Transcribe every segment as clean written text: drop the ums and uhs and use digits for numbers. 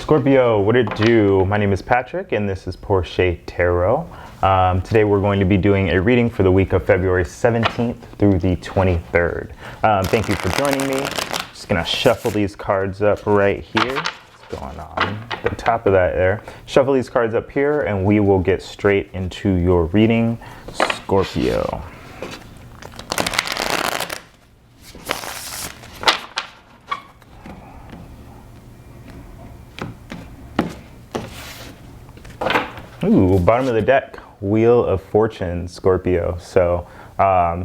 Scorpio, what it do? My name is Patrick and this is Porché Tarot. Today we're going to be doing a reading for the week of February 17th through the 23rd. Thank you for joining me. Just gonna shuffle these cards up right here. What's going on? The top of that there. Shuffle these cards up here and we will get straight into your reading, Scorpio. Ooh, bottom of the deck, Wheel of Fortune, Scorpio. So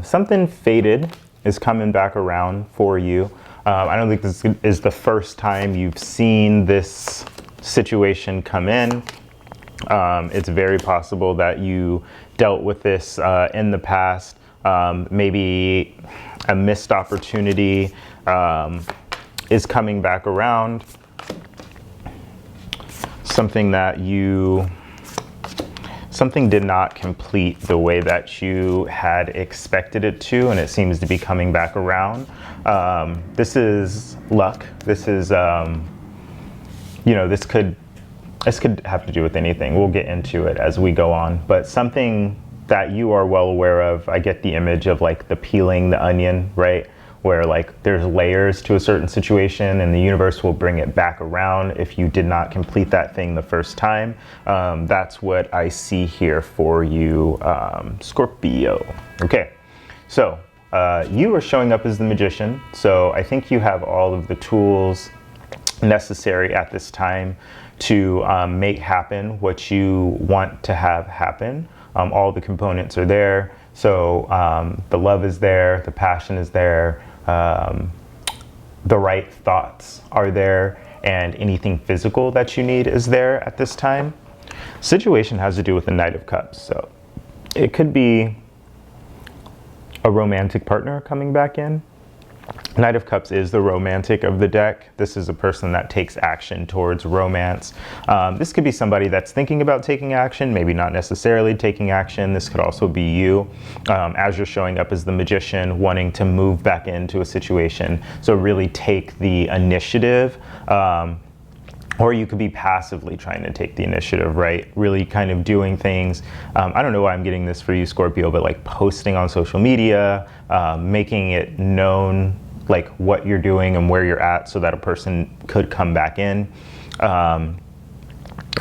something fated is coming back around for you. I don't think this is the first time you've seen this situation come in. It's very possible that you dealt with this in the past. Maybe a missed opportunity is coming back around. Something did not complete the way that you had expected it to, and it seems to be coming back around. This is luck. This is, this could have to do with anything. We'll get into it as we go on, but something that you are well aware of. I get the image of like the peeling the onion, right? Where like there's layers to a certain situation and the universe will bring it back around if you did not complete that thing the first time. That's what I see here for you, Scorpio. Okay, so you are showing up as the Magician. So I think you have all of the tools necessary at this time to make happen what you want to have happen. All the components are there. So the love is there, the passion is there, the right thoughts are there, and anything physical that you need is there at this time. Situation has to do with the Knight of Cups. So it could be a romantic partner coming back in. Knight of Cups is the romantic of the deck. This is a person that takes action towards romance. This could be somebody that's thinking about taking action, maybe not necessarily taking action. This could also be you, as you're showing up as the Magician, wanting to move back into a situation. So really take the initiative, or you could be passively trying to take the initiative, right? Really kind of doing things. I don't know why I'm getting this for you, Scorpio, but like posting on social media, making it known like what you're doing and where you're at so that a person could come back in.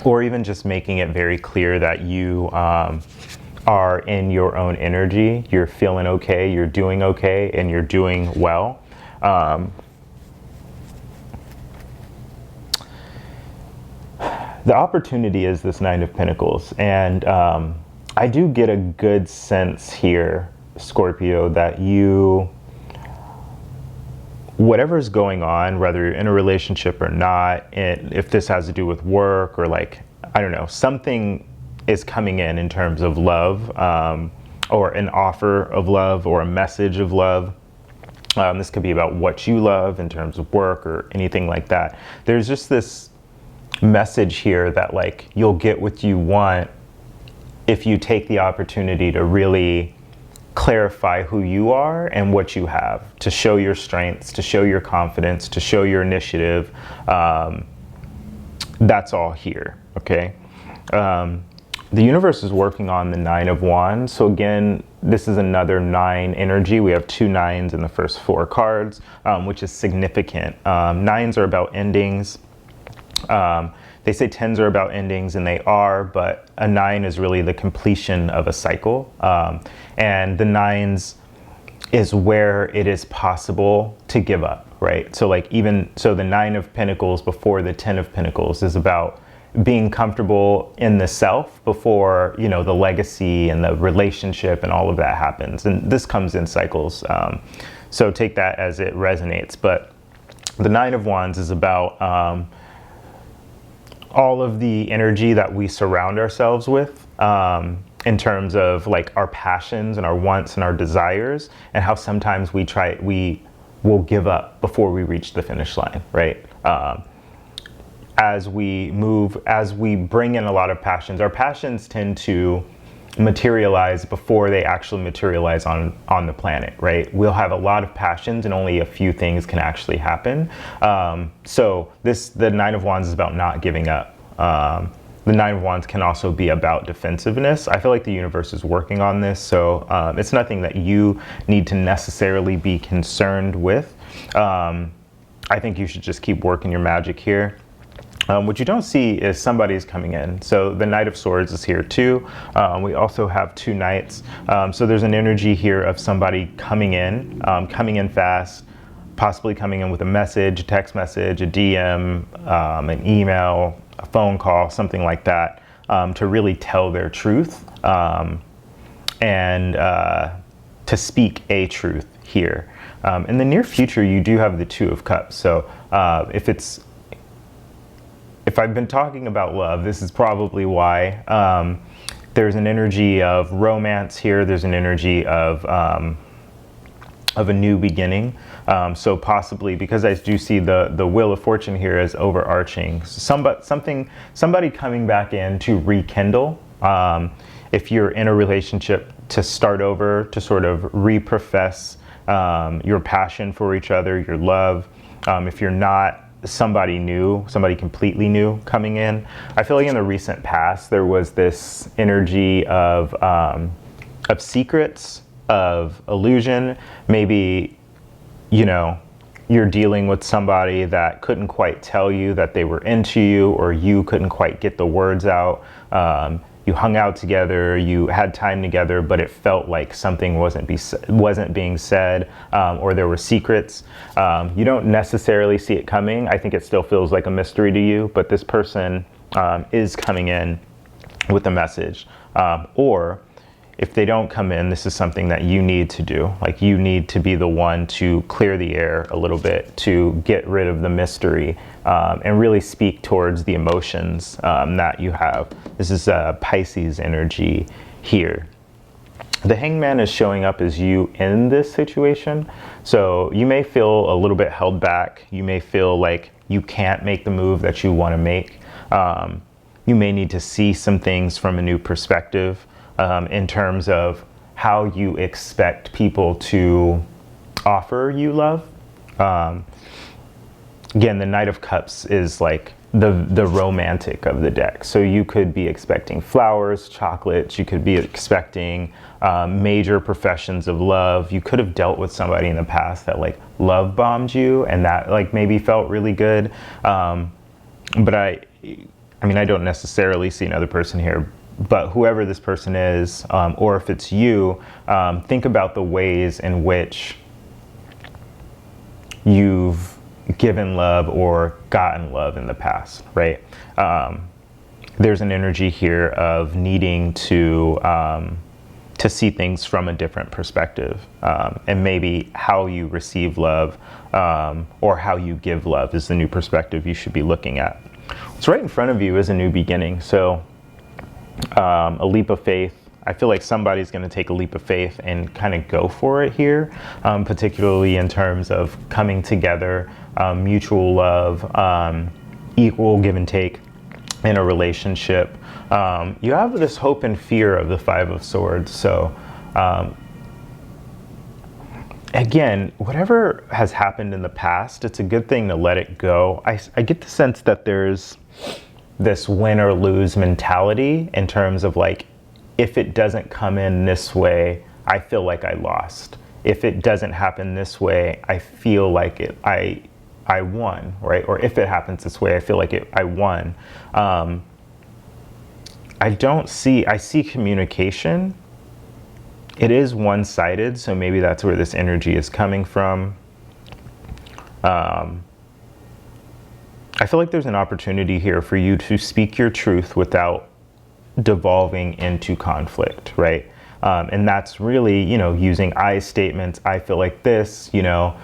Or even just making it very clear that you are in your own energy. You're feeling okay, you're doing okay, and you're doing well. The opportunity is this Nine of Pentacles, and I do get a good sense here, Scorpio, that whatever's going on, whether you're in a relationship or not, if this has to do with work or like, I don't know, something is coming in terms of love, or an offer of love or a message of love. This could be about what you love in terms of work or anything like that. There's just this message here that like you'll get what you want if you take the opportunity to really clarify who you are and what you have, to show your strengths, to show your confidence, to show your initiative. That's all here, okay? The universe is working on the Nine of Wands. So again, this is another 9 energy. We have 2 nines in the first 4 cards, which is significant. 9s are about endings. They say 10s are about endings, and they are, but a 9 is really the completion of a cycle. And the 9s is where it is possible to give up, right? So like so the 9 of Pentacles before the 10 of Pentacles is about being comfortable in the self before, the legacy and the relationship and all of that happens. And this comes in cycles. So take that as it resonates. But the 9 of Wands is about all of the energy that we surround ourselves with, in terms of like our passions and our wants and our desires, and how sometimes we will give up before we reach the finish line, right? As we bring in a lot of passions, our passions tend to materialize before they actually materialize on the planet, right? We'll have a lot of passions and only a few things can actually happen. So the Nine of Wands is about not giving up. The Nine of Wands can also be about defensiveness. I feel like the universe is working on this, so it's nothing that you need to necessarily be concerned with. I think you should just keep working your magic here. What you don't see is somebody's coming in. So the Knight of Swords is here too. We also have two Knights. So there's an energy here of somebody coming in fast, possibly coming in with a message, a text message, a DM, an email, a phone call, something like that, to really tell their truth and to speak a truth here. In the near future, you do have the Two of Cups. So if I've been talking about love, this is probably why. There's an energy of romance here. There's an energy of a new beginning. So possibly, because I do see the Wheel of Fortune here as overarching. Somebody coming back in to rekindle. If you're in a relationship, to start over, to sort of reprofess your passion for each other, your love. If you're not, somebody new, somebody completely new coming in. I feel like in the recent past there was this energy of secrets, of illusion. Maybe, you know, you're dealing with somebody that couldn't quite tell you that they were into you, or you couldn't quite get the words out. You hung out together, you had time together, but it felt like something wasn't being said, or there were secrets. You don't necessarily see it coming. I think it still feels like a mystery to you, but this person is coming in with a message. Or if they don't come in, this is something that you need to do. Like, you need to be the one to clear the air a little bit, to get rid of the mystery, and really speak towards the emotions that you have. This is Pisces energy here. The Hangman is showing up as you in this situation. So you may feel a little bit held back. You may feel like you can't make the move that you want to make. You may need to see some things from a new perspective. In terms of how you expect people to offer you love. Again, the Knight of Cups is like the romantic of the deck. So you could be expecting flowers, chocolates. You could be expecting major professions of love. You could have dealt with somebody in the past that like love bombed you, and that like maybe felt really good. But I mean, I don't necessarily see another person here. But whoever this person is, or if it's you, think about the ways in which you've given love or gotten love in the past, right? There's an energy here of needing to see things from a different perspective, and maybe how you receive love or how you give love is the new perspective you should be looking at. What's right in front of you is a new beginning. So a leap of faith. I feel like somebody's going to take a leap of faith and kind of go for it here, particularly in terms of coming together, mutual love, equal give and take in a relationship. You have this hope and fear of the Five of Swords. So again, whatever has happened in the past, it's a good thing to let it go. I get the sense that there's this win or lose mentality in terms of like, if it doesn't come in this way, I feel like I lost. If it doesn't happen this way, I feel like I won, right? Or if it happens this way, I feel like I won. I see communication. It is one-sided, so maybe that's where this energy is coming from. I feel like there's an opportunity here for you to speak your truth without devolving into conflict, right? And that's really, you know, using I statements. I feel like this, you know,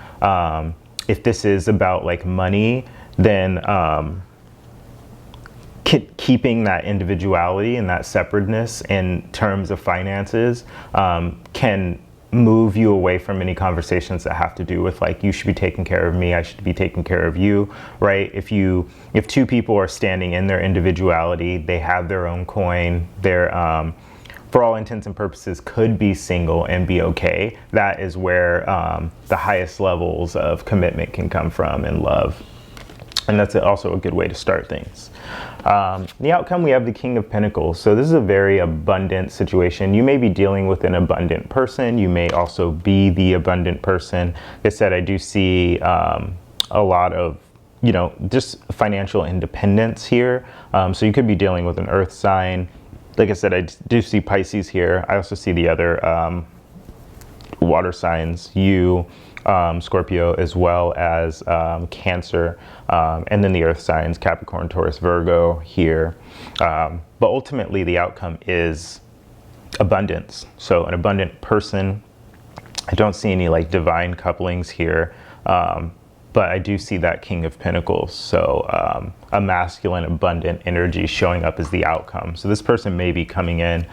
if this is about like money, then keeping that individuality and that separateness in terms of finances can move you away from any conversations that have to do with like, you should be taking care of me, I should be taking care of you, right? If two people are standing in their individuality, they have their own coin, they're for all intents and purposes, could be single and be okay. That is where the highest levels of commitment can come from in love. And that's also a good way to start things. The outcome, we have the King of Pentacles. So this is a very abundant situation. You may be dealing with an abundant person. You may also be the abundant person. Like I said, I do see a lot of, you know, just financial independence here. So you could be dealing with an earth sign. Like I said, I do see Pisces here. I also see the other water signs, Scorpio, as well as Cancer, and then the earth signs, Capricorn, Taurus, Virgo here. But ultimately the outcome is abundance. So an abundant person. I don't see any like divine couplings here, but I do see that King of Pentacles. So a masculine, abundant energy showing up as the outcome. So this person may be coming in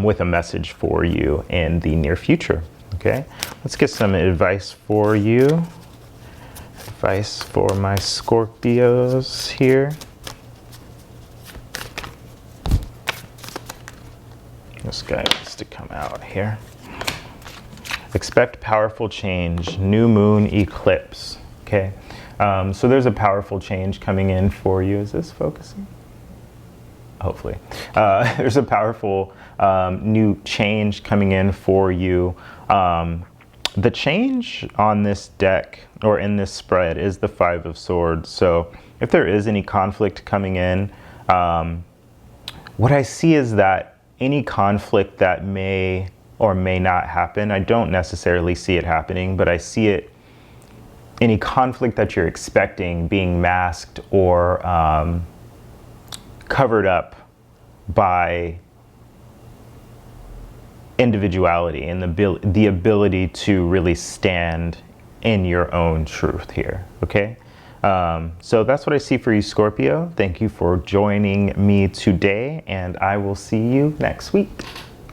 with a message for you in the near future. Okay, let's get some advice for you. Advice for my Scorpios here. This guy needs to come out here. Expect powerful change, new moon eclipse. Okay, so there's a powerful change coming in for you. Is this focusing? Hopefully. There's a powerful new change coming in for you. The change on this deck or in this spread is the Five of Swords. So if there is any conflict coming in, what I see is that any conflict that may or may not happen, I don't necessarily see it happening, but I see it, any conflict that you're expecting being masked or covered up by individuality and the ability to really stand in your own truth here. Okay, so that's what I see for you, Scorpio. Thank you for joining me today, and I will see you next week.